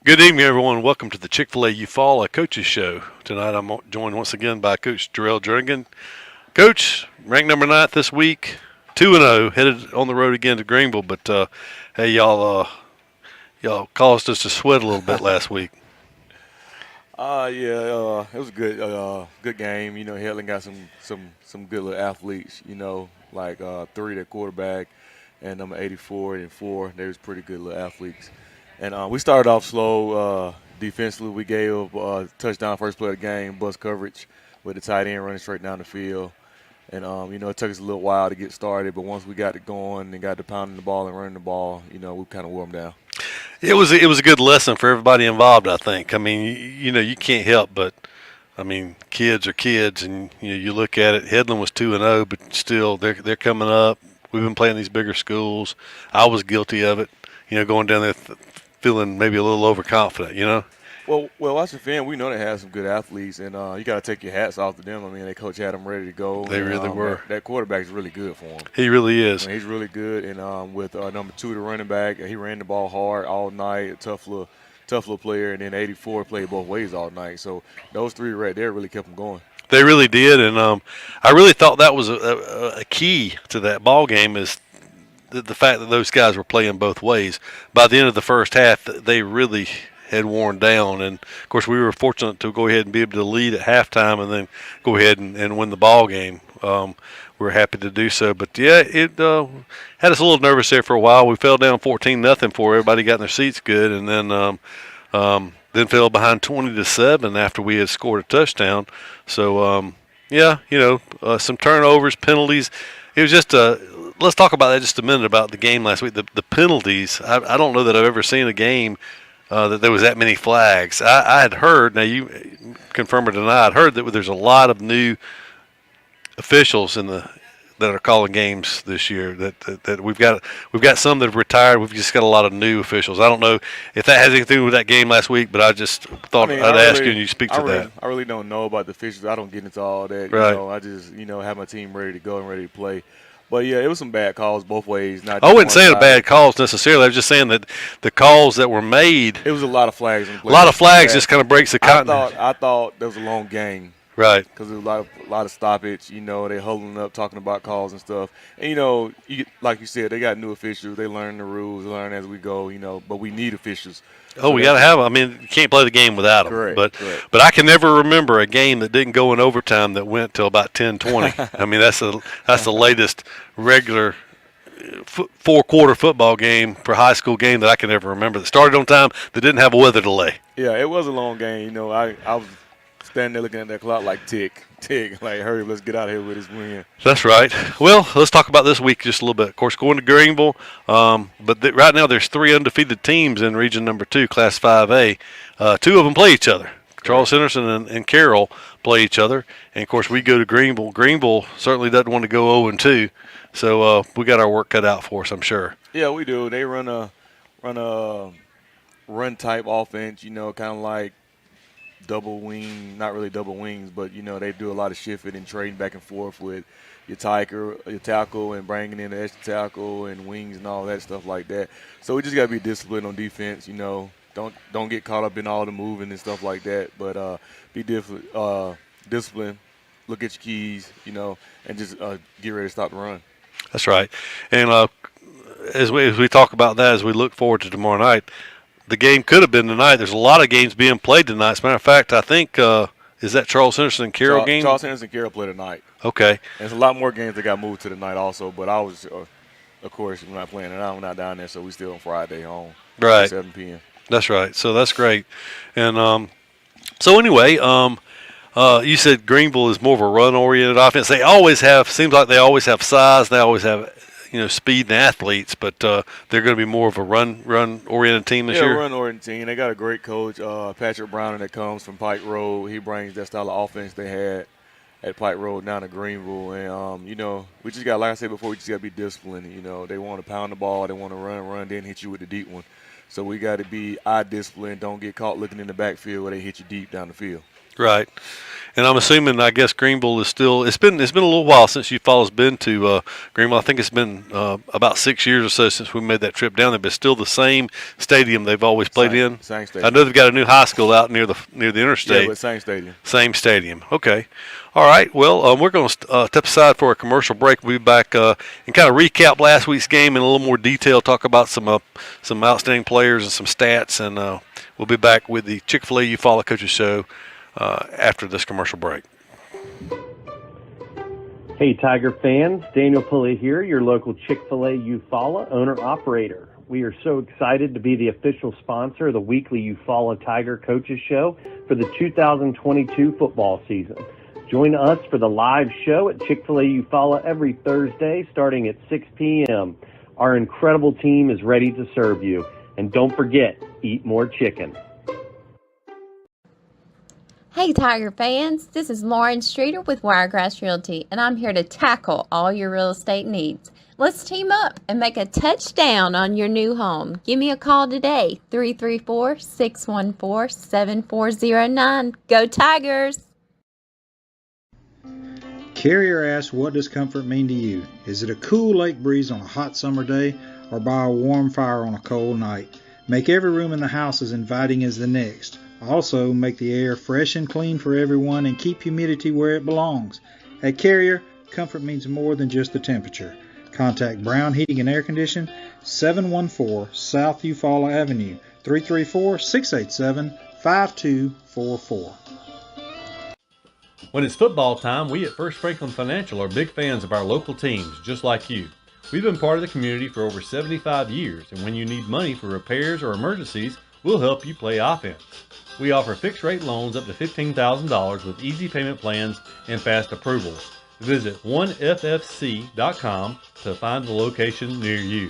Good evening, everyone. Welcome to the Chick-fil-A Coaches show. Tonight I'm joined once again by Coach Jernigan. Coach, ranked number 9 this week, 2-0, headed on the road again to Greenville. But hey, y'all caused us to sweat a little bit last week. It was a good game. You know, Headland got some good little athletes. You know, like three their quarterback and number 84 and 4. They was pretty good little athletes. And we started off slow defensively. We gave up touchdown first play of the game, bust coverage with the tight end running straight down the field. And it took us a little while to get started, but once we got it going and got to pounding the ball and running the ball, we kind of wore them down. It was a good lesson for everybody involved, I think. I mean, you can't help but, I mean, kids are kids, and you look at it. Headland was 2-0, but still they're coming up. We've been playing these bigger schools. I was guilty of it, going down there feeling maybe a little overconfident. Well, watching film, we know they have some good athletes, and you got to take your hats off to them. I mean, their coach had them ready to go. They really were. That quarterback's really good for them. He really is. I mean, he's really good, and with number 2, the running back, he ran the ball hard all night, a tough little player, and then 84 played both ways all night. So those three right there really kept them going. They really did, and I really thought that was a key to that ball game is the fact that those guys were playing both ways. By the end of the first half, they really had worn down, and of course we were fortunate to go ahead and be able to lead at halftime and then go ahead and win the ball game. We were happy to do so, but yeah, it had us a little nervous there for a while. We fell down 14-0 before everybody got in their seats good, and then fell behind 20-7 after we had scored a touchdown. So some turnovers, penalties. It was just let's talk about that just a minute about the game last week. The penalties. I don't know that I've ever seen a game that there was that many flags. I had heard, now you confirm or deny, I'd heard that there's a lot of new officials that are calling games this year. That we've got some that have retired. We've just got a lot of new officials. I don't know if that has anything to do with that game last week, but I just thought I'd ask you and you speak to that. I really don't know about the officials. I don't get into all that. Right. I just have my team ready to go and ready to play. But, yeah, it was some bad calls both ways. I wouldn't say the bad calls necessarily. I was just saying that the calls that were made. It was a lot of flags. A lot of flags just kind of breaks the continuity. I thought there was a long game. Right. Because there was a lot of stoppage. They huddling up, talking about calls and stuff. And, like you said, they got new officials. They learn the rules, learn as we go, but we need officials. Oh, we got to have them. I mean, you can't play the game without them. Correct, but I can never remember a game that didn't go in overtime that went till about 10-20. I mean, that's the latest regular 4-quarter football game for a high school game that I can ever remember that started on time that didn't have a weather delay. Yeah, it was a long game. I was standing there looking at that clock like tick, like hurry, let's get out of here with this win. That's right. Well, let's talk about this week just a little bit. Of course, going to Greenville, but right now there's 3 undefeated teams in Region Number 2, Class 5A. 2 of them play each other. Charles Henderson and Carroll play each other, and of course we go to Greenville. Greenville certainly doesn't want to go 0-2, so we got our work cut out for us, I'm sure. Yeah, we do. They run a run type offense, kind of like double wing, not really double wings, but they do a lot of shifting and trading back and forth with your tackle, and bringing in the extra tackle and wings and all that stuff like that. So we just gotta be disciplined on defense. Don't get caught up in all the moving and stuff like that. But be disciplined. Look at your keys, and just get ready to stop the run. That's right. And as we talk about that, as we look forward to tomorrow night. The game could have been tonight. There's a lot of games being played tonight. As a matter of fact, I think, is that Charles Henderson and Carroll game? Charles Henderson and Carroll play tonight. Okay. And there's a lot more games that got moved to tonight also, but I was, of course, we're not playing tonight. We're not down there, so we still on Friday home. Right. 7 p.m. That's right. So that's great. And so anyway, you said Greenville is more of a run-oriented offense. They always have, seems like they always have size. They always have speed and athletes, but they're going to be more of a run-oriented team this year? Yeah, run-oriented team. They got a great coach, Patrick Browning, that comes from Pike Road. He brings that style of offense they had at Pike Road down to Greenville. And, we just got, like I said before, we just got to be disciplined. They want to pound the ball. They want to run, then hit you with the deep one. So we got to be eye disciplined. Don't get caught looking in the backfield where they hit you deep down the field. Right. And I'm assuming, I guess Greenville is still. It's been a little while since Eufaula's been to Greenville. I think it's been about 6 years or so since we made that trip down there. But still the same stadium they've always played in. Same I stadium. know they've got a new high school out near the interstate. Yeah, but same stadium. Same stadium. Okay. All right. Well, we're going to step aside for a commercial break. We'll be back and kind of recap last week's game in a little more detail. Talk about some outstanding players and some stats, and we'll be back with the Chick-fil-A Eufaula Coaches Show after this commercial break. Hey, Tiger fans, Daniel Pulley here, your local Chick-fil-A Eufaula owner-operator. We are so excited to be the official sponsor of the weekly Eufaula Tiger Coaches Show for the 2022 football season. Join us for the live show at Chick-fil-A Eufaula every Thursday starting at 6 p.m. Our incredible team is ready to serve you. And don't forget, eat more chicken. Hey Tiger fans, this is Lauren Streeter with Wiregrass Realty, and I'm here to tackle all your real estate needs. Let's team up and make a touchdown on your new home. Give me a call today, 334-614-7409. Go Tigers! Carrier asks, what does comfort mean to you? Is it a cool lake breeze on a hot summer day, or by a warm fire on a cold night? Make every room in the house as inviting as the next. Also, make the air fresh and clean for everyone and keep humidity where it belongs. At Carrier, comfort means more than just the temperature. Contact Brown Heating and Air Condition, 714 South Eufaula Avenue, 334-687-5244. When it's football time, we at First Franklin Financial are big fans of our local teams, just like you. We've been part of the community for over 75 years, and when you need money for repairs or emergencies, we'll help you play offense. We offer fixed-rate loans up to $15,000 with easy payment plans and fast approvals. Visit 1ffc.com to find the location near you.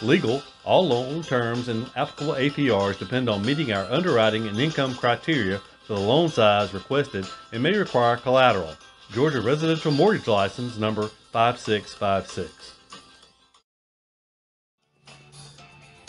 Legal, all loan terms and applicable APRs depend on meeting our underwriting and income criteria for the loan size requested and may require collateral. Georgia Residential Mortgage License number 5656.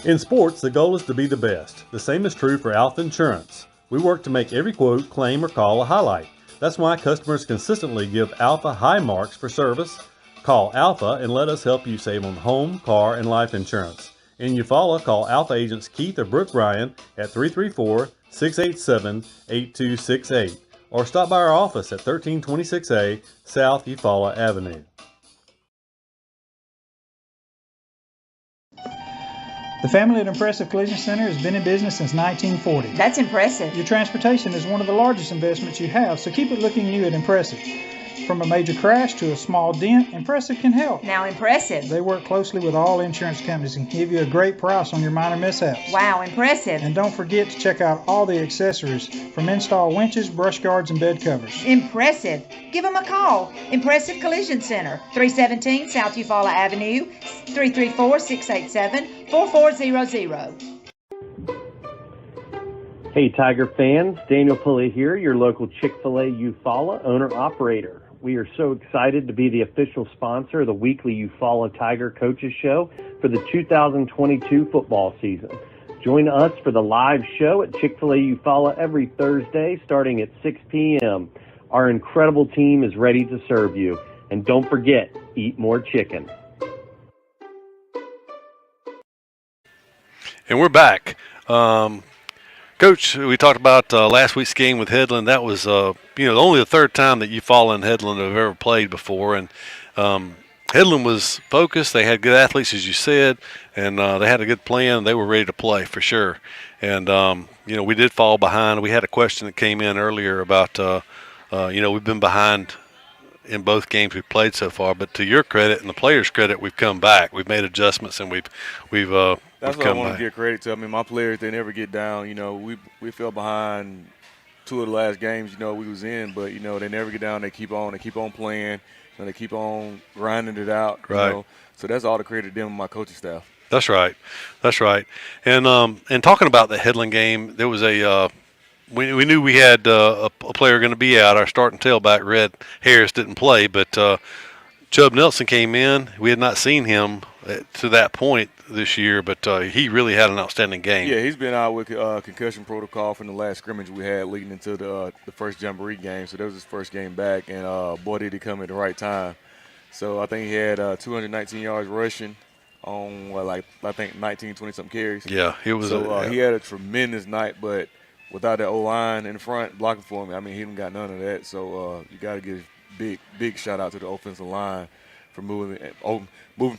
In sports, the goal is to be the best. The same is true for Alpha Insurance. We work to make every quote, claim, or call a highlight. That's why customers consistently give Alpha high marks for service. Call Alpha and let us help you save on home, car, and life insurance. In Eufaula, call Alpha agents Keith or Brooke Bryan at 334-687-8268 or stop by our office at 1326A South Eufaula Avenue. The family at Impressive Collision Center has been in business since 1940. That's impressive. Your transportation is one of the largest investments you have, so keep it looking new at Impressive. From a major crash to a small dent, Impressive can help. Now impressive. They work closely with all insurance companies and give you a great price on your minor mishaps. Wow, impressive. And don't forget to check out all the accessories from install winches, brush guards, and bed covers. Impressive. Give them a call. Impressive Collision Center, 317 South Eufaula Avenue, 334-687-4400. Hey, Tiger fans, Daniel Pulley here, your local Chick-fil-A Eufaula owner-operator. We are so excited to be the official sponsor of the weekly Eufaula Tiger Coaches Show for the 2022 football season. Join us for the live show at Chick-fil-A Eufaula every Thursday starting at 6 p.m. Our incredible team is ready to serve you. And don't forget, eat more chicken. And we're back. Coach, we talked about last week's game with Headland. That was, only the third time that Eufaula and Headland have ever played before. And Headland was focused. They had good athletes, as you said, and they had a good plan. They were ready to play for sure. And, we did fall behind. We had a question that came in earlier about, we've been behind in both games we've played so far. But to your credit and the players' credit, we've come back. We've made adjustments, and we've That's what I want to give credit to. I mean, my players, they never get down. We fell behind two of the last games, we was in, but, they never get down. They keep on playing, and they keep on grinding it out. Right. So that's all the credit to them and my coaching staff. That's right. And talking about the Headland game, there was we knew we had a player going to be out. Our starting tailback, Red Harris, didn't play, but Chubb Nelson came in. We had not seen him to that point this year, but he really had an outstanding game. Yeah, he's been out with concussion protocol from the last scrimmage we had leading into the first Jamboree game. So that was his first game back, and boy, did he come at the right time. So I think he had 219 yards rushing on, I think 19, 20-something carries. Yeah, it was. So he had a tremendous night, but without that O-line in the front blocking for him, I mean, he didn't got none of that. So you got to give big shout out to the offensive line for moving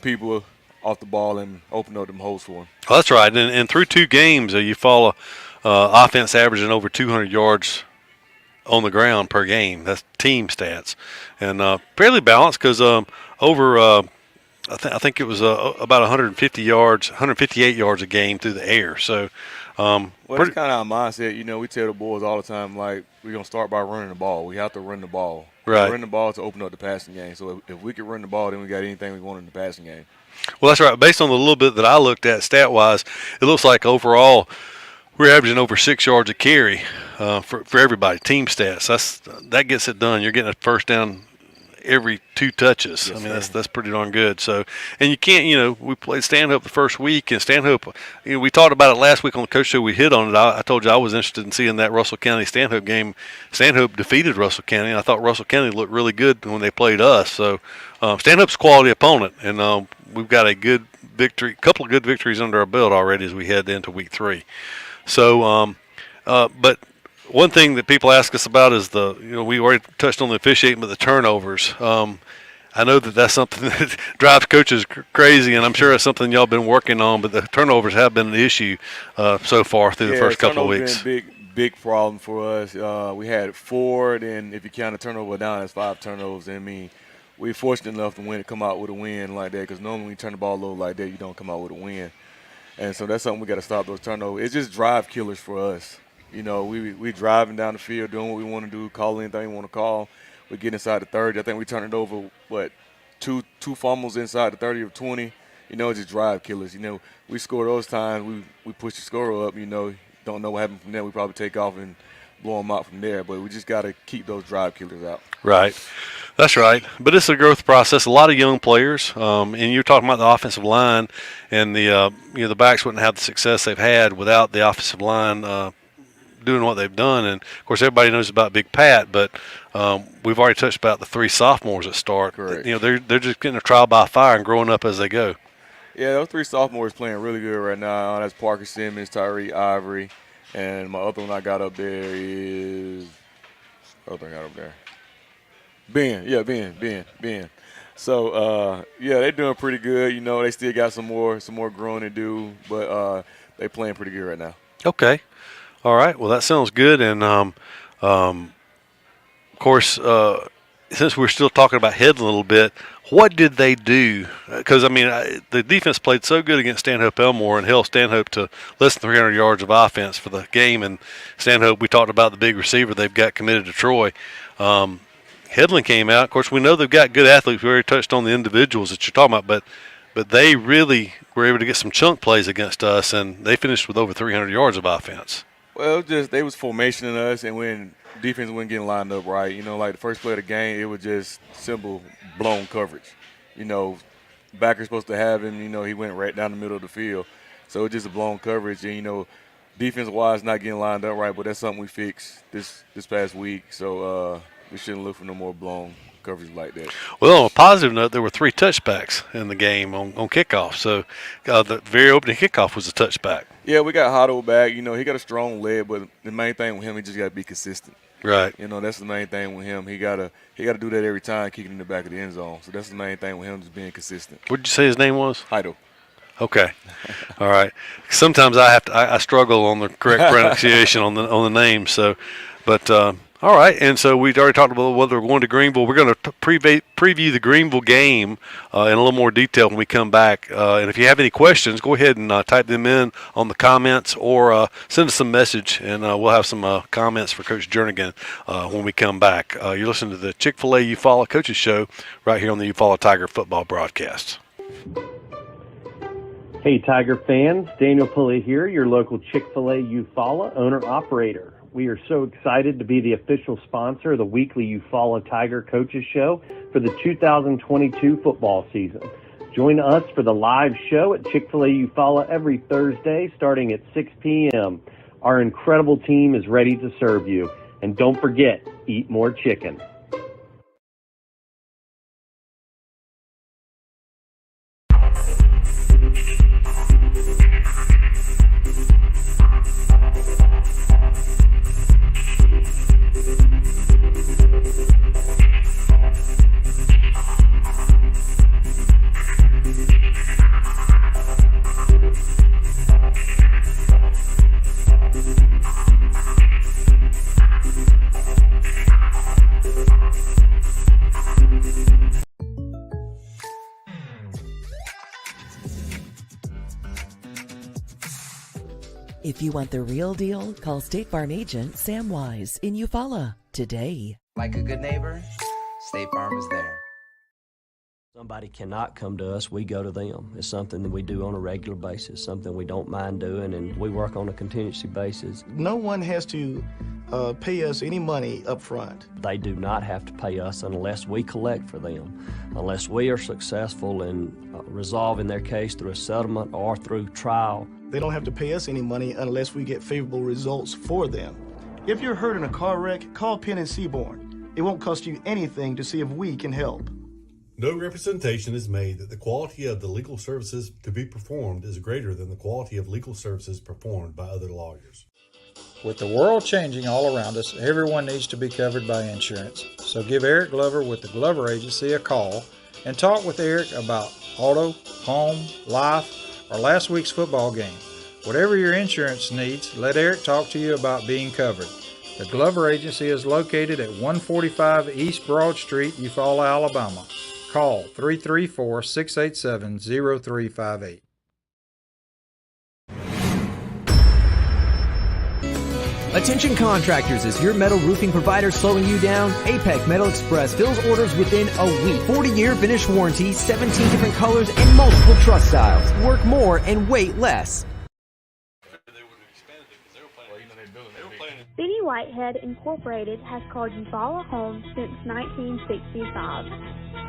people off the ball and opening up them holes for him. Oh, that's right. And through 2 games, you follow offense averaging over 200 yards on the ground per game. That's team stats, and fairly balanced because over. I think it was about 150 yards, 158 yards a game through the air. So, well, it's kind of our mindset. You know, we tell the boys all the time, like, we're going to start by running the ball. We have to run the ball. Right. Run the ball to open up the passing game. So if we can run the ball, then we got anything we want in the passing game. Well, that's right. Based on the little bit that I looked at stat-wise, it looks like overall we're averaging over 6 yards a carry for everybody, team stats. That gets it done. You're getting a first down every 2 touches. Yes, I mean, sir. that's pretty darn good. So, and you can't, we played Stanhope the first week, and Stanhope, we talked about it last week on the Coach Show. We hit on it. I told you I was interested in seeing that Russell County Stanhope game. Stanhope defeated Russell County, and I thought Russell County looked really good when they played us. So, Stanhope's a quality opponent, and we've got a good victory, couple of good victories under our belt already as we head into week 3. So, but one thing that people ask us about is we already touched on the officiating, but the turnovers. I know that's something that drives coaches crazy, and I'm sure it's something y'all been working on, but the turnovers have been an issue so far through the first couple of weeks. Been big problem for us. We had 4, then if you count a turnover down, that's 5 turnovers. I mean, we're fortunate enough to come out with a win like that, because normally when you turn the ball over like that, you don't come out with a win. And so that's something we got to stop, those turnovers. It's just drive killers for us. We driving down the field, doing what we want to do, call anything we want to call. We get inside the 30. I think we turned it over, two fumbles inside the 30 or 20. It's just drive killers. We score those times. We push the score up. Don't know what happened from there. We probably take off and blow them out from there. But we just got to keep those drive killers out. Right. That's right. But it's a growth process. A lot of young players, and you're talking about the offensive line, and the backs wouldn't have the success they've had without the offensive line doing what they've done. And of course everybody knows about Big Pat, but we've already touched about the 3 sophomores that start. Correct. They're just getting a trial by fire and growing up as they go. Yeah, those 3 sophomores playing really good right now. That's Parker Simmons, Tyree Ivory, and my other one I got up there is Ben. Yeah, Ben. So they're doing pretty good. They still got some more growing to do, but they playing pretty good right now. Okay. All right. Well, that sounds good. And, of course, since we're still talking about Headland a little bit, what did they do? Because, the defense played so good against Stanhope Elmore and held Stanhope to less than 300 yards of offense for the game. And Stanhope, we talked about the big receiver they've got committed to Troy. Headland came out. Of course, we know they've got good athletes. We already touched on the individuals that you're talking about, but they really were able to get some chunk plays against us, and they finished with over 300 yards of offense. Well, they was formationing us, and when defense wasn't getting lined up right, like the first play of the game, it was just simple blown coverage. Backer's supposed to have him, he went right down the middle of the field. So it's just a blown coverage, and, defense-wise not getting lined up right, but that's something we fixed this past week. So we shouldn't look for no more blown coverage like that. Well, on a positive note, there were 3 touchbacks in the game on kickoff. So the very opening kickoff was a touchback. Yeah, we got Hotto back. He got a strong leg, but the main thing with him, he just got to be consistent. Right. That's the main thing with him. He gotta do that every time, kicking in the back of the end zone. So that's the main thing with him, just being consistent. What did you say his name was? Hotto. Okay. All right. Sometimes I struggle on the correct pronunciation on the name. So, but all right. And so we already talked about whether we're going to Greenville. We're going to preview the Greenville game in a little more detail when we come back. And if you have any questions, go ahead and type them in on the comments or send us some message, and we'll have some comments for Coach Jernigan when we come back. You're listening to the Chick-fil-A Eufaula Coaches Show right here on the Eufaula Tiger football broadcast. Hey, Tiger fans, Daniel Pulley here, your local Chick-fil-A Eufaula owner-operator. We are so excited to be the official sponsor of the weekly Eufaula Tiger Coaches Show for the 2022 football season. Join us for the live show at Chick-fil-A Eufaula every Thursday starting at 6 p.m. Our incredible team is ready to serve you. And don't forget, eat more chicken. If you want the real deal, call State Farm agent Sam Wise in Eufaula today. Like a good neighbor, State Farm is there. Somebody cannot come to us, we go to them. It's something that we do on a regular basis, something we don't mind doing, and we work on a contingency basis. No one has to pay us any money up front. They do not have to pay us unless we collect for them, unless we are successful in resolving their case through a settlement or through trial. They don't have to pay us any money unless we get favorable results for them. If you're hurt in a car wreck, call Penn and Seaborn. It won't cost you anything to see if we can help. No representation is made that the quality of the legal services to be performed is greater than the quality of legal services performed by other lawyers. With the world changing all around us, everyone needs to be covered by insurance. So give Eric Glover with the Glover Agency a call and talk with Eric about auto, home, life, or last week's football game. Whatever your insurance needs, let Eric talk to you about being covered. The Glover Agency is located at 145 East Broad Street, Eufaula, Alabama. Call 334-687-0358. Attention contractors, is your metal roofing provider slowing you down? APEC Metal Express fills orders within a week. 40-year finish warranty, 17 different colors, and multiple truss styles. Work more and wait less. Benny Whitehead Incorporated has called Eufaula home since 1965.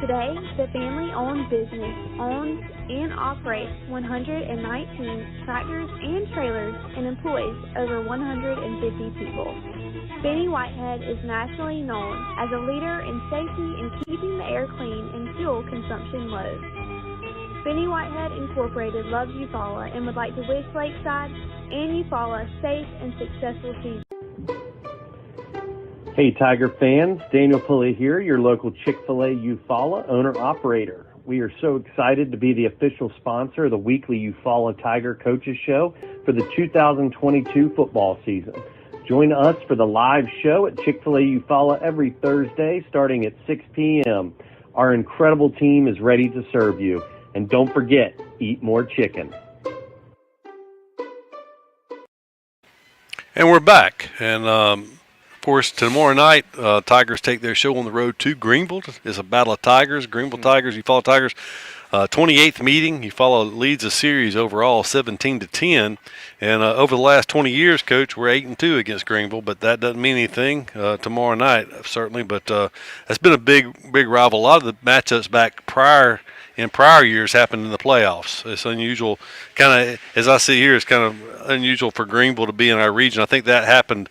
Today, the family-owned business owns and operates 119 tractors and trailers and employs over 150 people. Benny Whitehead is nationally known as a leader in safety and keeping the air clean and fuel consumption low. Benny Whitehead Incorporated loves Eufaula and would like to wish Lakeside and Eufaula safe and successful season. Hey Tiger fans, Daniel Pulley here, your local Chick-fil-A Eufaula owner-operator. We are so excited to be the official sponsor of the weekly Eufaula Tiger Coaches Show for the 2022 football season. Join us for the live show at Chick-fil-A Eufaula every Thursday starting at 6 p.m. Our incredible team is ready to serve you. And don't forget, eat more chicken. And we're back. And, of course, tomorrow night, Tigers take their show on the road to Greenville. It's a battle of Tigers, Greenville Tigers, Eufaula Tigers. 28th meeting. Eufaula leads the series overall 17-10. And over the last 20 years, Coach, we're 8-2 against Greenville, but that doesn't mean anything tomorrow night, certainly. But it's been a big rival. A lot of the matchups back in prior years happened in the playoffs. It's unusual, kind of, as I see here, it's kind of unusual for Greenville to be in our region. I think that happened.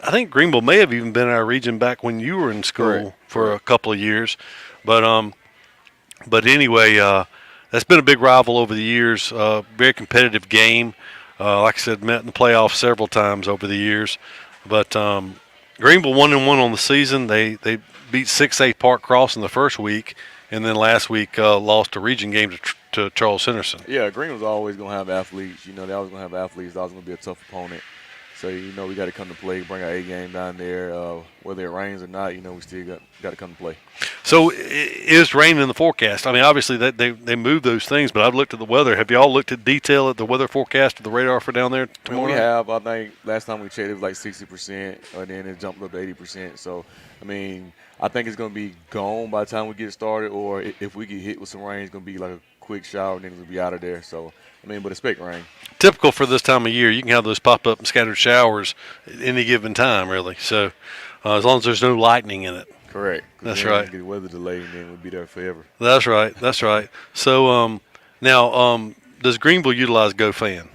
I think Greenville may have even been in our region back when you were in school for a couple of years. But anyway, that's been a big rival over the years. Very competitive game. Like I said, met in the playoffs several times over the years. But Greenville 1-1 on the season. They beat 6A Park Cross in the first week, and then last week lost a region game to Charles Henderson. Yeah, Greenville's always going to have athletes. You know, they're always going to have athletes. It's always going to be a tough opponent. So, you know, we got to come to play, bring our A game down there. Whether it rains or not, you know, we still got to come to play. So, is rain in the forecast? I mean, obviously, they move those things, but I've looked at the weather. Have you all looked at detail at the weather forecast of the radar for down there tomorrow? We have. I think last time we checked, it was like 60%, and then it jumped up to 80%. So, I mean, I think it's going to be gone by the time we get started, or if we get hit with some rain, it's going to be like a quick shower, and then it'll be out of there. So, I mean, but expect rain. Typical for this time of year. You can have those pop-up and scattered showers at any given time, really. So, as long as there's no lightning in it. Correct. That's then right. Get weather delay, and then we'll be there forever. That's right. That's right. So now, does Greenville utilize GoFan?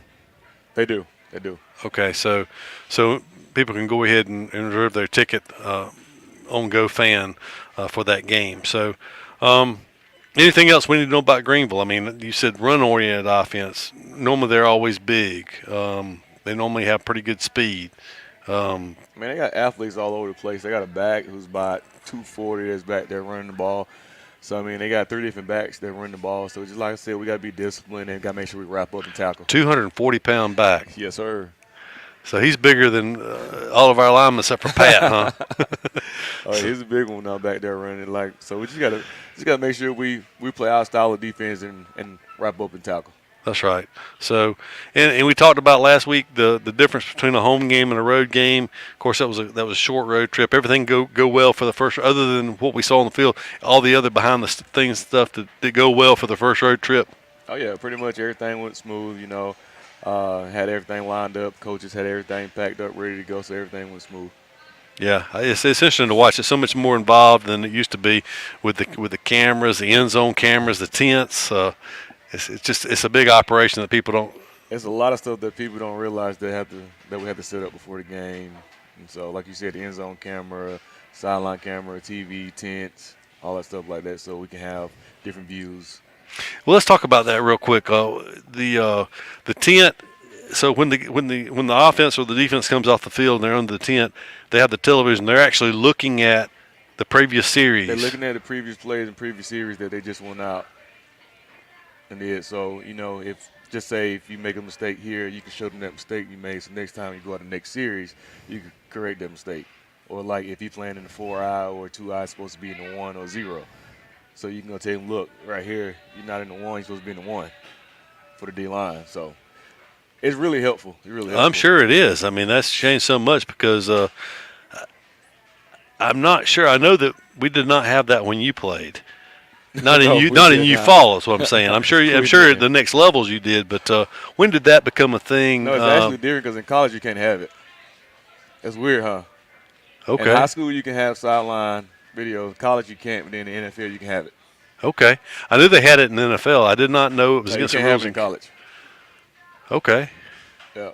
They do. They do. Okay, so people can go ahead and reserve their ticket on GoFan for that game. So, anything else we need to know about Greenville? I mean, you said run-oriented offense. Normally, they're always big. They normally have pretty good speed. Man, they got athletes all over the place. They got a back who's about 240 that's back there running the ball. So, I mean, they got 3 different backs that run the ball. So, just like I said, we got to be disciplined and got to make sure we wrap up and tackle. 240-pound back. Yes, sir. So he's bigger than all of our linemen except for Pat, huh? Oh, he's a big one now back there running. So we just gotta make sure we play our style of defense and wrap up and tackle. That's right. So, and we talked about last week the difference between a home game and a road game. Of course, that was a short road trip. Everything go well for the first, other than what we saw on the field. All the other behind the things stuff that go well for the first road trip. Oh yeah, pretty much everything went smooth. Had everything lined up. Coaches had everything packed up, ready to go, so everything went smooth. Yeah, it's interesting to watch. It's so much more involved than it used to be with the cameras, the end zone cameras, the tents. It's a big operation that people don't. It's a lot of stuff that people don't realize that we have to set up before the game. And so, like you said, the end zone camera, sideline camera, TV, tents, all that stuff like that, so we can have different views. Well, let's talk about that real quick. The tent. So when the offense or the defense comes off the field and they're under the tent, they have the television. They're actually looking at the previous series. They're looking at the previous plays and previous series that they just went out and did. So if you make a mistake here, you can show them that mistake you made. So next time you go out to the next series, you can correct that mistake. Or like if you're playing in the 4-eye or 2-eye, it's supposed to be in the 1 or 0. So you can go tell them, look, right here, you're not in the 1, you're supposed to be in the 1 for the D-line. So it's really helpful. I'm sure it is. I mean, that's changed so much because I'm not sure. I know that we did not have that when you played. Not in Eufaula is what I'm saying. I'm sure at the next levels you did, but when did that become a thing? No, it's actually different because in college you can't have it. It's weird, huh? Okay. In high school you can have sideline video. In college you can't, but then in the NFL you can have it. Okay. I knew they had it in the NFL. I did not know it was against the rules you can't have it in college. Okay. Yeah.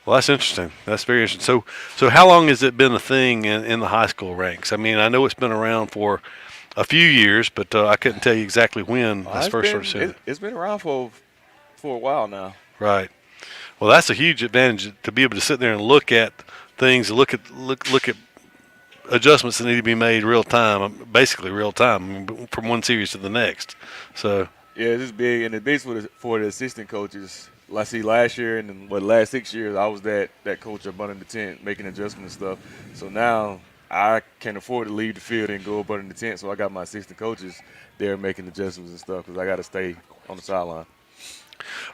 Well, that's interesting. That's very interesting. So how long has it been a thing in the high school ranks? I mean, I know it's been around for a few years, but I couldn't tell you exactly when I first started seeing it. It's been around for a while now. Right. Well, that's a huge advantage to be able to sit there and look at things, look at adjustments that need to be made real time, basically real time, from one series to the next. So yeah, it's big, and it's big for the assistant coaches. I see last year and the last 6 years, I was that coach up under the tent making adjustments and stuff. So now I can't afford to leave the field and go up under the tent, so I got my assistant coaches there making adjustments and stuff because I got to stay on the sideline.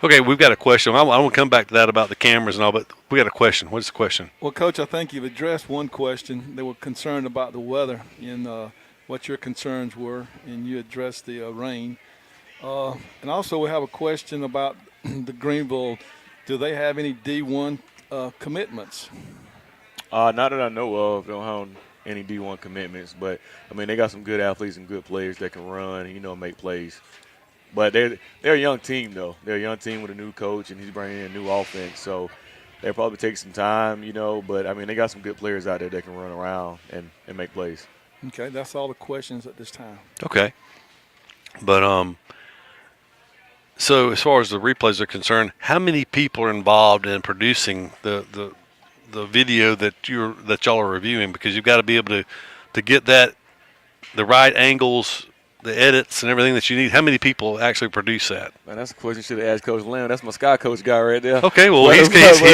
Okay, we've got a question. I want to come back to that about the cameras and all, but we got a question. What's the question? Well, Coach, I think you've addressed one question. They were concerned about the weather and what your concerns were, and you addressed the rain. And also we have a question about the Greenville. Do they have any D1 commitments? Not that I know of. They don't have any D1 commitments, but, I mean, they got some good athletes and good players that can run and, make plays. But they're a young team, though. They're a young team with a new coach, and he's bringing in a new offense. So they'll probably take some time, but, I mean, they got some good players out there that can run around and make plays. Okay, that's all the questions at this time. Okay. But so as far as the replays are concerned, how many people are involved in producing the video that y'all are reviewing? Because you've got to be able to get the right angles, the edits, and everything that you need. How many people actually produce that? Man, that's a question you should have asked Coach Lamb. That's my Sky Coach guy right there. Okay, well he's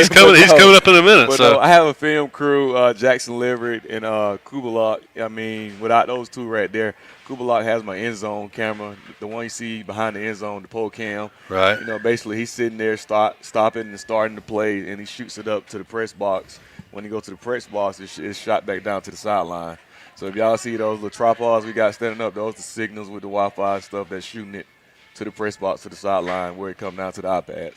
coming up in a minute. But so I have a film crew, Jackson Leverett and Kubalak. I mean, without those two right there, Kubalak has my end zone camera, the one you see behind the end zone, the pole cam. Right. Basically he's sitting there stopping and starting to play, and he shoots it up to the press box. When he goes to the press box, it's shot back down to the sideline. So if y'all see those little tripods we got standing up, those are the signals with the Wi-Fi stuff that's shooting it to the press box, to the sideline, where it comes down to the iPads.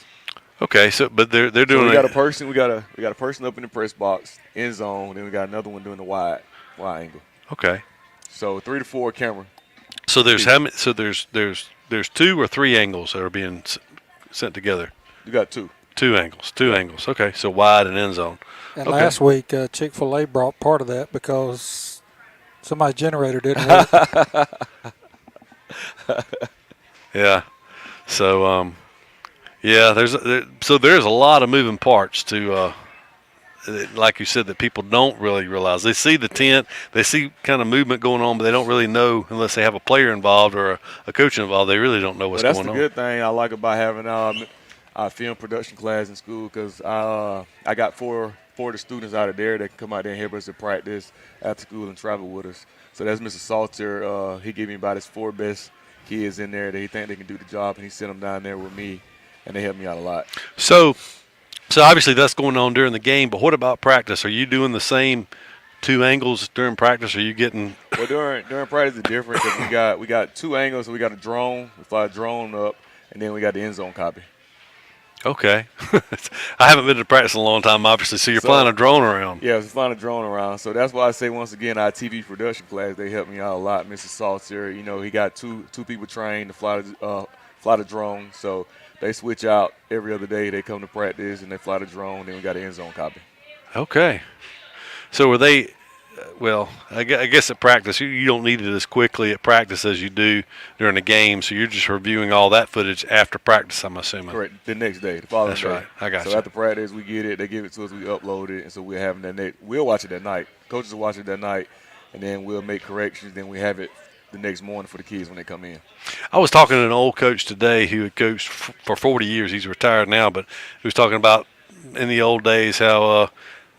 Okay, so but they're doing. So we got a person. We got a person up in the press box, end zone. Then we got another one doing the wide angle. Okay. So 3 to 4 camera. So there's how many? So there's 2 or 3 angles that are being sent together. You got 2. 2 angles. 2 angles. Okay, so wide and end zone. And okay. last week, Chick-fil-A brought part of that because somebody's generator didn't work. Yeah. So there's a lot of moving parts to like you said, that people don't really realize. They see the tent, they see kind of movement going on, but they don't really know unless they have a player involved or a coach involved. They really don't know what's going on. That's the good thing I like about having our film production class in school, because I got four of the students out of there that can come out there and help us at practice after school and travel with us. So that's Mr. Salter. He gave me about his 4 best kids in there that he think they can do the job, and he sent them down there with me, and they helped me out a lot. So obviously that's going on during the game, but what about practice? Are you doing the same 2 angles during practice? Or are you getting – Well, during practice it's different because we got 2 angles. So we got a drone. We fly a drone up, and then we got the end zone copy. Okay. I haven't been to practice in a long time, obviously, so you're flying a drone around. Yeah, I was flying a drone around. So that's why I say, once again, our TV production class, they helped me out a lot. Mr. Salter, he got two people trained to fly the drone. So they switch out every other day. They come to practice, and they fly the drone, then we got an end zone copy. Okay. So were they well, I guess at practice, you don't need it as quickly at practice as you do during the game, so you're just reviewing all that footage after practice, I'm assuming. Correct. The next day, the following That's day. right. I got you. So after practice, we get it. They give it to us. We upload it, and so we're having that next. We'll watch it that night. Coaches will watch it that night, and then we'll make corrections. Then we have it the next morning for the kids when they come in. I was talking to an old coach today who had coached for 40 years. He's retired now, but he was talking about in the old days how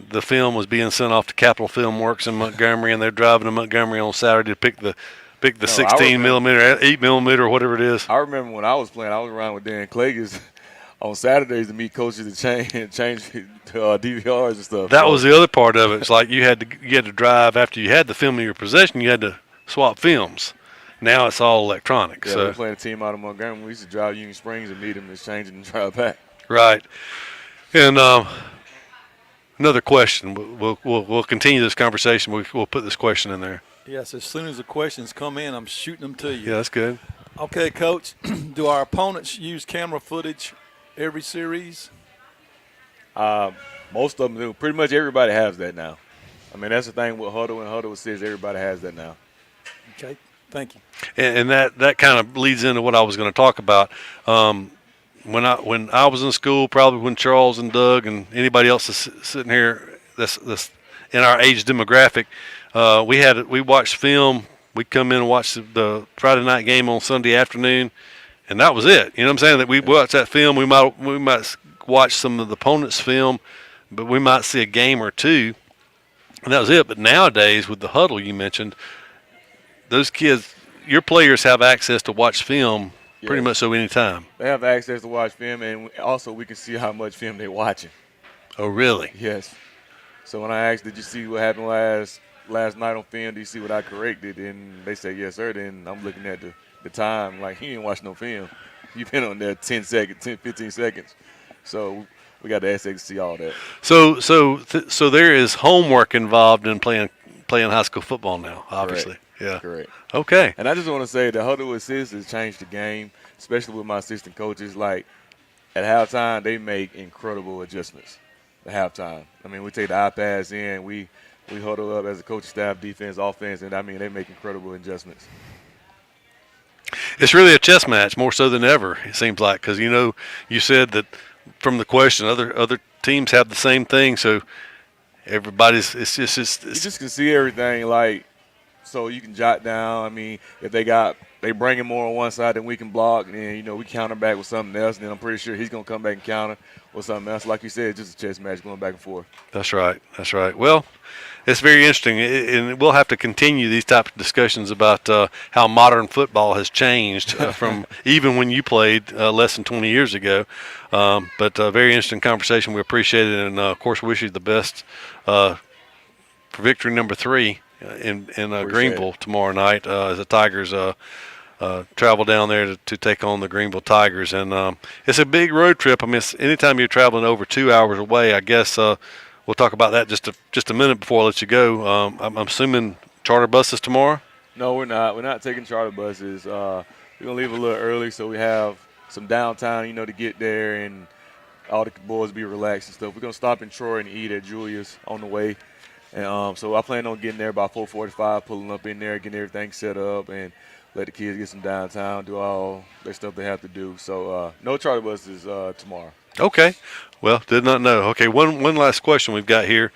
the film was being sent off to Capitol Film Works in Montgomery, and they're driving to Montgomery on Saturday to pick the 16 millimeter, 8 millimeter, or whatever it is. I remember when I was playing, I was around with Dan Claggis on Saturdays to meet coaches and change DVRs and stuff. That was the other part of it. It's like you had to drive after you had the film in your possession. You had to swap films. Now it's all electronic. Yeah, so we're playing a team out of Montgomery. We used to drive Union Springs and meet them, exchange it, and drive back. Right. And another question. We'll continue this conversation. We'll put this question in there. Yes, as soon as the questions come in, I'm shooting them to you. Yeah, that's good. Okay, Coach, do our opponents use camera footage every series? Most of them do. Pretty much everybody has that now. I mean, that's the thing with Huddle, and Huddle says everybody has that now. Okay, thank you. And that kind of leads into what I was going to talk about. When I was in school, probably when Charles and Doug and anybody else is sitting here, this in our age demographic, we watched film. We'd come in and watch the Friday night game on Sunday afternoon, and that was it. You know what I'm saying? That we watched that film. We might watch some of the opponent's film, but we might see a game or two, and that was it. But nowadays, with the Huddle you mentioned, those kids, your players have access to watch film pretty much so anytime. They have access to watch film, and also we can see how much film they're watching. Oh, really? Yes. So when I asked, did you see what happened last night on film? Do you see what I corrected? And they say, yes, sir. Then I'm looking at the time, like, he ain't watched no film. You've been on there 10 seconds, 10, 15 seconds. So we got the access to see all that. So there is homework involved in playing high school football now, obviously. Correct. Yeah. Correct. Okay. And I just want to say the Huddle Assist has changed the game, especially with my assistant coaches. Like, at halftime, they make incredible adjustments at halftime. I mean, we take the iPads in, we huddle up as a coaching staff, defense, offense, and, I mean, they make incredible adjustments. It's really a chess match more so than ever, it seems like, because, you said that from the question, other teams have the same thing, so everybody's – it's you just can see everything, like, so you can jot down. I mean, if they bring him more on one side than we can block, and we counter back with something else, and then I'm pretty sure he's going to come back and counter with something else. Like you said, just a chess match going back and forth. That's right. That's right. Well, it's very interesting, and we'll have to continue these type of discussions about how modern football has changed from even when you played less than 20 years ago. But very interesting conversation. We appreciate it, and, of course, wish you the best for victory number 3 in Greenville tomorrow night as the Tigers travel down there to take on the Greenville Tigers. And it's a big road trip. I mean, anytime you're traveling over 2 hours away, I guess we'll talk about that just a minute before I let you go. I'm assuming charter buses tomorrow? No, we're not. We're not taking charter buses. We're going to leave a little early so we have some downtime, to get there and all the boys be relaxed and stuff. We're going to stop in Troy and eat at Julia's on the way. And so I plan on getting there by 4:45, pulling up in there, getting everything set up, and let the kids get some downtime, do all their stuff they have to do. So no charter buses tomorrow. Okay. Well, did not know. Okay, one last question we've got here.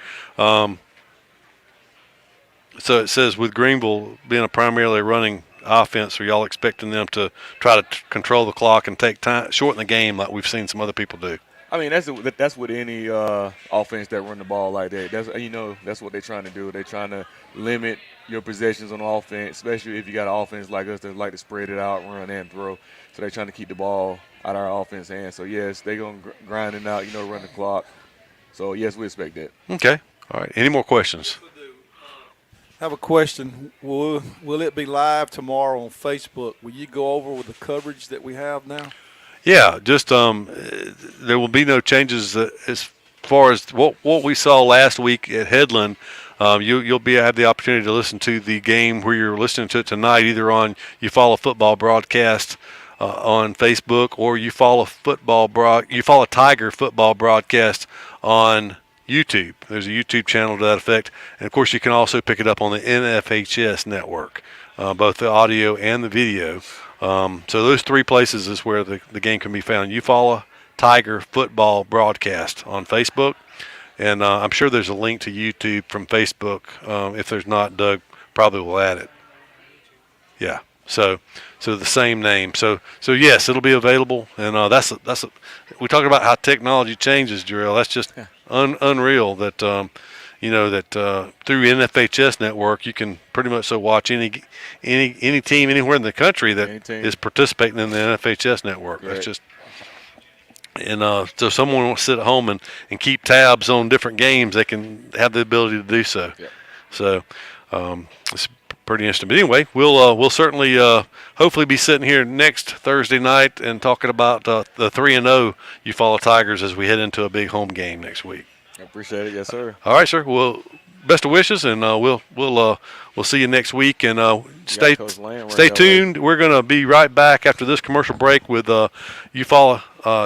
So it says, with Greenville being a primarily running offense, are y'all expecting them to try to control the clock and take time, shorten the game like we've seen some other people do? I mean, that's with any offense that run the ball like that. That's what they're trying to do. They're trying to limit your possessions on offense, especially if you got an offense like us that like to spread it out, run and throw. So they're trying to keep the ball out of our offense hands. So yes, they're gonna grind it out, run the clock. So yes, we expect that. Okay. All right. Any more questions? I have a question. Will it be live tomorrow on Facebook? Will you go over with the coverage that we have now? Yeah, just there will be no changes as far as what we saw last week at Headland. You'll have the opportunity to listen to the game where you're listening to it tonight, either on You Follow Football broadcast on Facebook, or You Follow Tiger football broadcast on YouTube. There's a YouTube channel to that effect, and of course you can also pick it up on the NFHS network, both the audio and the video. So those three places is where the game can be found. You follow Tiger football broadcast on Facebook, and I'm sure there's a link to YouTube from Facebook. If there's not, Doug probably will add it. Yeah. So the same name. So yes, it'll be available, and we talk about how technology changes, Jarrell. That's just unreal that through NFHS network you can pretty much watch any team anywhere in the country that is participating in the NFHS network. Right. That's just so someone wants to sit at home and keep tabs on different games, they can have the ability to do so. Yeah. So it's pretty interesting. But anyway, we'll certainly hopefully be sitting here next Thursday night and talking about the 3-0 You Follow Tigers as we head into a big home game next week. I appreciate it. Yes, sir. All right, sir. Well, best of wishes, and we'll see you next week. And stay tuned. We're going to be right back after this commercial break with You Follow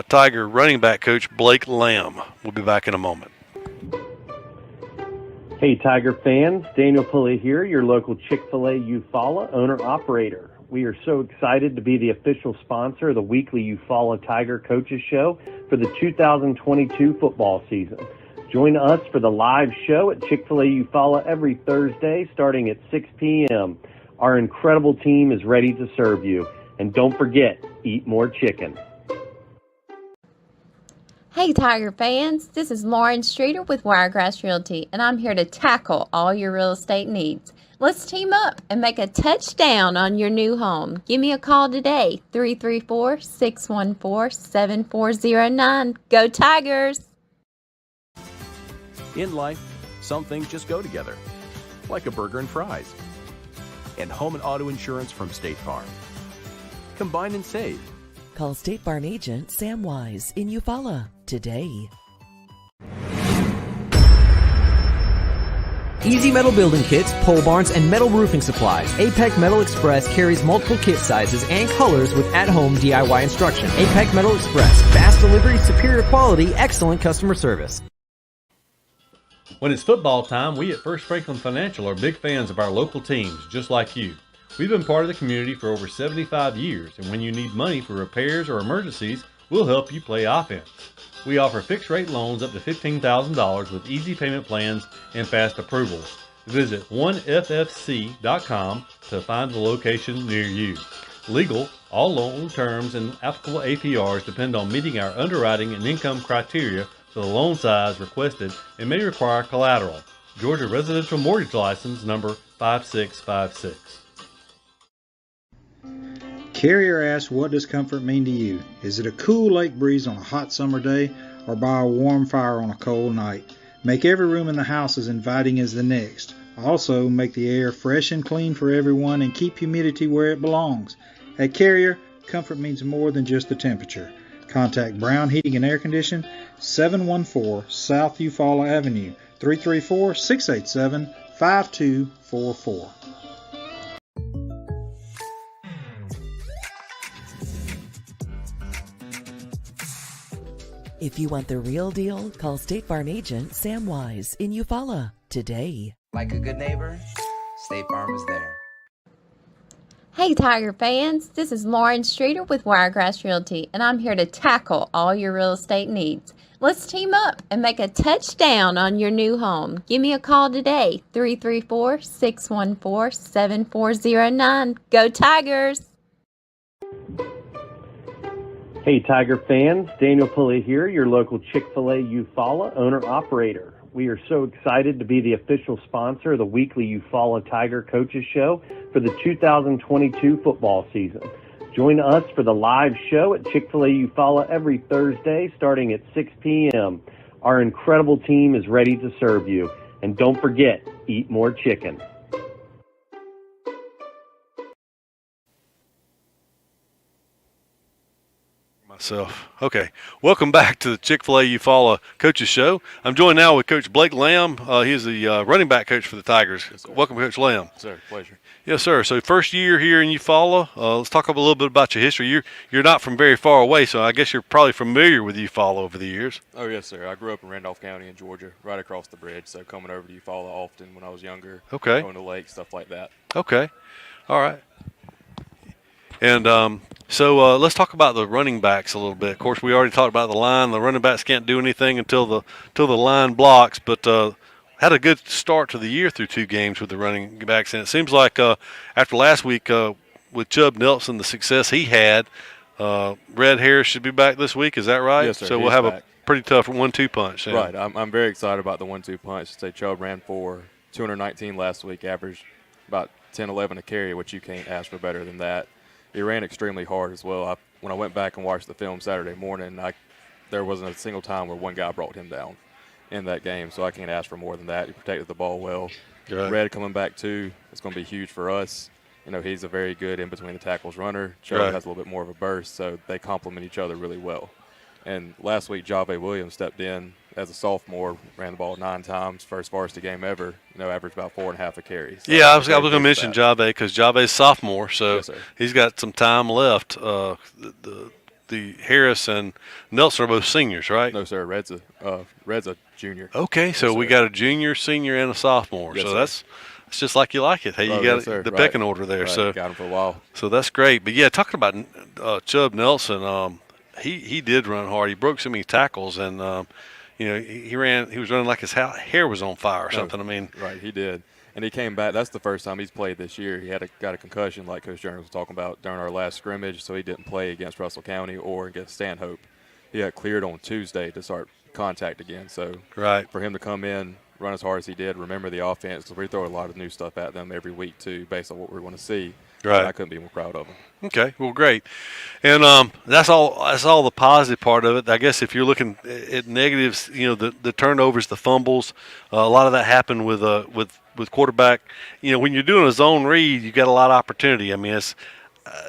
Tiger running back coach Blake Lamb. We'll be back in a moment. Hey, Tiger fans. Daniel Pulley here, your local Chick-fil-A Eufaula owner-operator. We are so excited to be the official sponsor of the weekly Eufaula Tiger Coaches Show for the 2022 football season. Join us for the live show at Chick-fil-A Eufaula every Thursday starting at 6 p.m. Our incredible team is ready to serve you. And don't forget, eat more chicken. Hey Tiger fans, this is Lauren Streeter with Wiregrass Realty, and I'm here to tackle all your real estate needs. Let's team up and make a touchdown on your new home. Give me a call today, 334-614-7409. Go Tigers! In life, some things just go together, like a burger and fries. And home and auto insurance from State Farm. Combine and save. Call State Farm agent Sam Wise in Eufaula today. Easy Metal Building Kits, pole barns, and metal roofing supplies. APEC Metal Express carries multiple kit sizes and colors with at-home DIY instruction. APEC Metal Express. Fast delivery, superior quality, excellent customer service. When it's football time, we at First Franklin Financial are big fans of our local teams, just like you. We've been part of the community for over 75 years, and when you need money for repairs or emergencies, we'll help you play offense. We offer fixed-rate loans up to $15,000 with easy payment plans and fast approvals. Visit 1ffc.com to find the location near you. Legal, all loan terms and applicable APRs depend on meeting our underwriting and income criteria for the loan size requested and may require collateral. Georgia Residential Mortgage License number 5656. Carrier asks, what does comfort mean to you? Is it a cool lake breeze on a hot summer day or by a warm fire on a cold night? Make every room in the house as inviting as the next. Also, make the air fresh and clean for everyone and keep humidity where it belongs. At Carrier, comfort means more than just the temperature. Contact Brown Heating and Air Condition, 714 South Eufaula Avenue, 334-687-5244. If you want the real deal, call State Farm agent Sam Wise in Eufaula today. Like a good neighbor, State Farm is there. Hey Tiger fans, this is Lauren Streeter with Wiregrass Realty, and I'm here to tackle all your real estate needs. Let's team up and make a touchdown on your new home. Give me a call today, 334-614-7409. Go Tigers! Hey Tiger fans, Daniel Pulley here, your local Chick-fil-A Eufaula owner-operator. We are so excited to be the official sponsor of the weekly Eufaula Tiger Coaches Show for the 2022 football season. Join us for the live show at Chick-fil-A Eufaula every Thursday starting at 6 p.m. Our incredible team is ready to serve you. And don't forget, eat more chicken. Myself. Okay. Welcome back to the Chick-fil-A Eufaula Coaches Show. I'm joined now with Coach Blake Lamb. He's the running back coach for the Tigers. Yes, welcome, Coach Lamb. Sir, pleasure. Yes, sir. So first year here in Eufaula. Let's talk a little bit about your history. You're not from very far away, so I guess you're probably familiar with Eufaula over the years. Oh, yes, sir. I grew up in Randolph County in Georgia, right across the bridge, so coming over to Eufaula often when I was younger. Okay. Going to the lake, stuff like that. Okay. All right. And so let's talk about the running backs a little bit. Of course, we already talked about the line. The running backs can't do anything until the line blocks, but had a good start to the year through 2 games with the running backs. And it seems like after last week with Chubb Nelson, the success he had, Red Harris should be back this week. Is that right? Yes, sir. So we'll have a pretty tough 1-2 punch. Yeah. Right. I'm very excited about the 1-2 punch. Say Chubb ran for 219 last week, averaged about 10, 11 a carry, which you can't ask for better than that. He ran extremely hard as well. When I went back and watched the film Saturday morning, there wasn't a single time where one guy brought him down in that game, so I can't ask for more than that. He protected the ball well. Right. Red coming back too, it's going to be huge for us. You know, he's a very good in between the tackles runner. Chubb Right. has a little bit more of a burst, so they complement each other really well. And last week, Jave Williams stepped in as a sophomore, ran the ball 9 times, first varsity game ever. You know, averaged about 4.5 a carry. So yeah, I was going to mention Jave because Jave's sophomore, so yes, he's got some time left. The Harris and Nelson are both seniors, right? No, sir. Red's a junior. Okay, so yes, we got a junior, senior, and a sophomore. Yes, so sir. that's just like you like it. Hey, you got the pecking order there. Right. So got him for a while. So that's great. But yeah, talking about Chubb Nelson, he did run hard. He broke so many tackles, and you know, he was running like his hair was on fire or something. I mean, right, he did. And he came back. That's the first time he's played this year. He got a concussion, like Coach Jernigan was talking about during our last scrimmage, so he didn't play against Russell County or against Stanhope. He got cleared on Tuesday to start contact again. So right. for him to come in, run as hard as he did, remember the offense, because we throw a lot of new stuff at them every week too, based on what we want to see. Right. And I couldn't be more proud of him. Okay, well, great, and that's all the positive part of it. I guess if you're looking at negatives, you know, the turnovers, the fumbles, a lot of that happened with quarterback. You know, when you're doing a zone read, you got a lot of opportunity. I mean, it's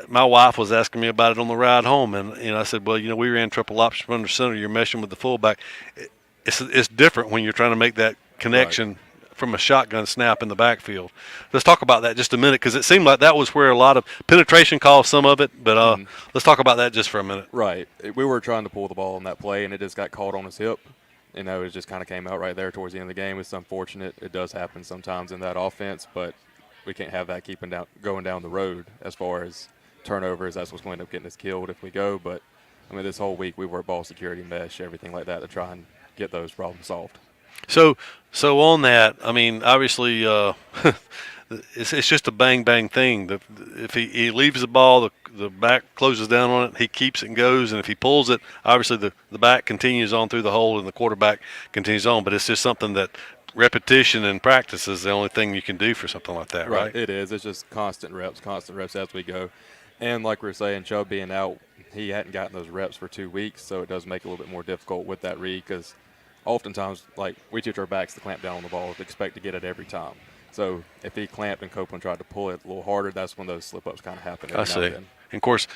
my wife was asking me about it on the ride home, and I said, well, you know, we ran triple option from under center. You're meshing with the fullback. It's different when you're trying to make that connection. Right. From a shotgun snap in the backfield. Let's talk about that just a minute, because it seemed like that was where a lot of penetration caused some of it, but let's talk about that just for a minute. Right. We were trying to pull the ball on that play, and it just got caught on his hip. You know, it just kind of came out right there towards the end of the game. It's unfortunate. It does happen sometimes in that offense, but we can't have that going down the road as far as turnovers. That's what's going to end up getting us killed if we go. But, I mean, this whole week we worked ball security, mesh, everything like that to try and get those problems solved. So on that, I mean, obviously, it's just a bang thing. If he leaves the ball, the back closes down on it, he keeps it and goes, and if he pulls it, obviously the back continues on through the hole and the quarterback continues on. But it's just something that repetition and practice is the only thing you can do for something like that, right? It is. It's just constant reps as we go. And like we were saying, Chubb being out, he hadn't gotten those reps for 2 weeks, so it does make it a little bit more difficult with that read, because oftentimes, like, we teach our backs to clamp down on the ball, to expect to get it every time. So if he clamped and Copeland tried to pull it a little harder, that's when those slip-ups kind of happen. I see. And of course,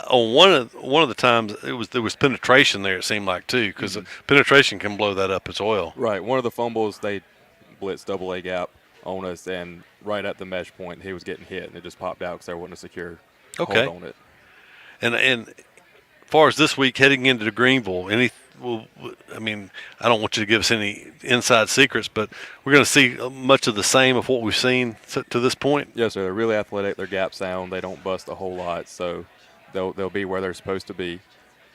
on one of the times, there was penetration there, it seemed like, too, because penetration can blow that up as well. Right. One of the fumbles, they blitzed double-A gap on us, and right at the mesh point, he was getting hit, and it just popped out because there wasn't a secure hold on it. And as far as this week heading into Greenville, I mean, I don't want you to give us any inside secrets, but we're going to see much of the same of what we've seen to this point. Yes, sir. They're really athletic. They're gap sound. They don't bust a whole lot, so they'll be where they're supposed to be.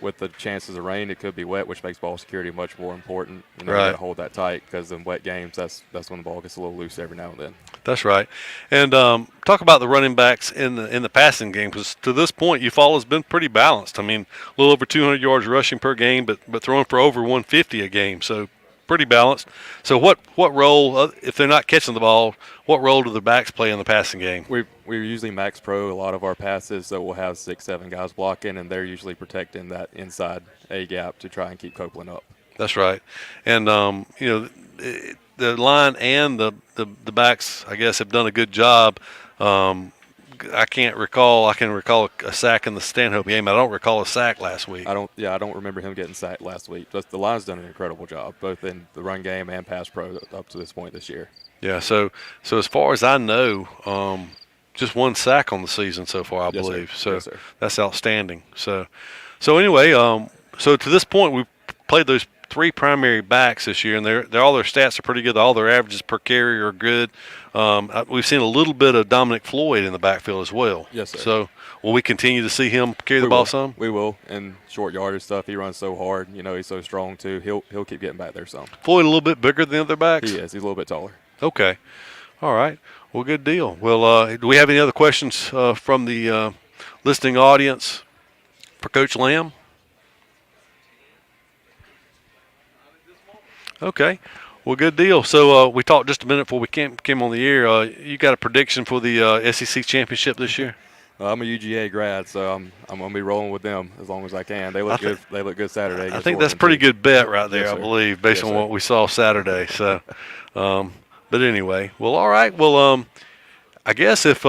With the chances of rain, it could be wet, which makes ball security much more important. You know, right. You got to hold that tight because in wet games, that's when the ball gets a little loose every now and then. That's right. And talk about the running backs in the passing game, because to this point, Eufaula's been pretty balanced. I mean, a little over 200 yards rushing per game, but throwing for over 150 a game. So pretty balanced. So what role, if they're not catching the ball, what role do the backs play in the passing game? We're usually max pro a lot of our passes, so we'll have 6-7 guys blocking, and they're usually protecting that inside A gap to try and keep Copeland up. That's right. And the line and the backs, I guess, have done a good job. I can recall a sack in the Stanhope game. I don't recall a sack last week. I don't remember him getting sacked last week. But the line's done an incredible job, both in the run game and pass pro up to this point this year. Yeah. So as far as I know, just one sack on the season so far, I believe. Sir. So yes, sir. That's outstanding. So anyway, so to this point, we've played those three primary backs this year, and all their stats are pretty good. All their averages per carry are good. We've seen a little bit of Dominic Floyd in the backfield as well. Yes, sir. So will we continue to see him carry the ball some? We will. And short yardage stuff, he runs so hard. You know, he's so strong too. He'll keep getting back there some. Floyd a little bit bigger than the other backs? He is. He's a little bit taller. Okay. All right. Well, good deal. Well, do we have any other questions from the listening audience for Coach Lamb? Okay. Well, good deal. So we talked just a minute before we came on the air. You got a prediction for the SEC championship this year? I'm a UGA grad, so I'm going to be rolling with them as long as I can. They look good. They look good Saturday. I think that's a pretty good bet right there, yes, I believe, based on what we saw Saturday. So, but anyway, well, all right. Well, I guess if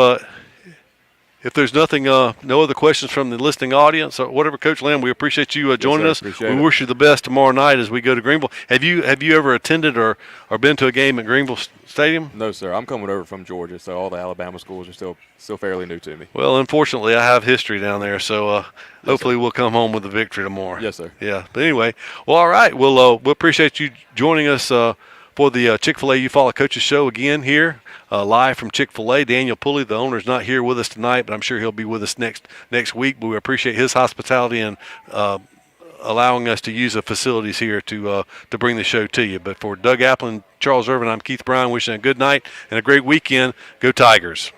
there's nothing, no other questions from the listening audience or whatever, Coach Lamb, we appreciate you joining us. We wish you the best tomorrow night as we go to Greenville. Have you ever attended or been to a game at Greenville Stadium? No, sir. I'm coming over from Georgia, so all the Alabama schools are still fairly new to me. Well, unfortunately, I have history down there, so hopefully we'll come home with a victory tomorrow. Yes, sir. Yeah. But anyway, well, all right. We'll appreciate you joining us for the Chick-fil-A Eufaula Coaches Show again here. Live from Chick-fil-A. Daniel Pulley, the owner, is not here with us tonight, but I'm sure he'll be with us next week. But we appreciate his hospitality and allowing us to use the facilities here to bring the show to you. But for Doug Apple and Charles Irvin, I'm Keith Brown, wishing a good night and a great weekend. Go Tigers.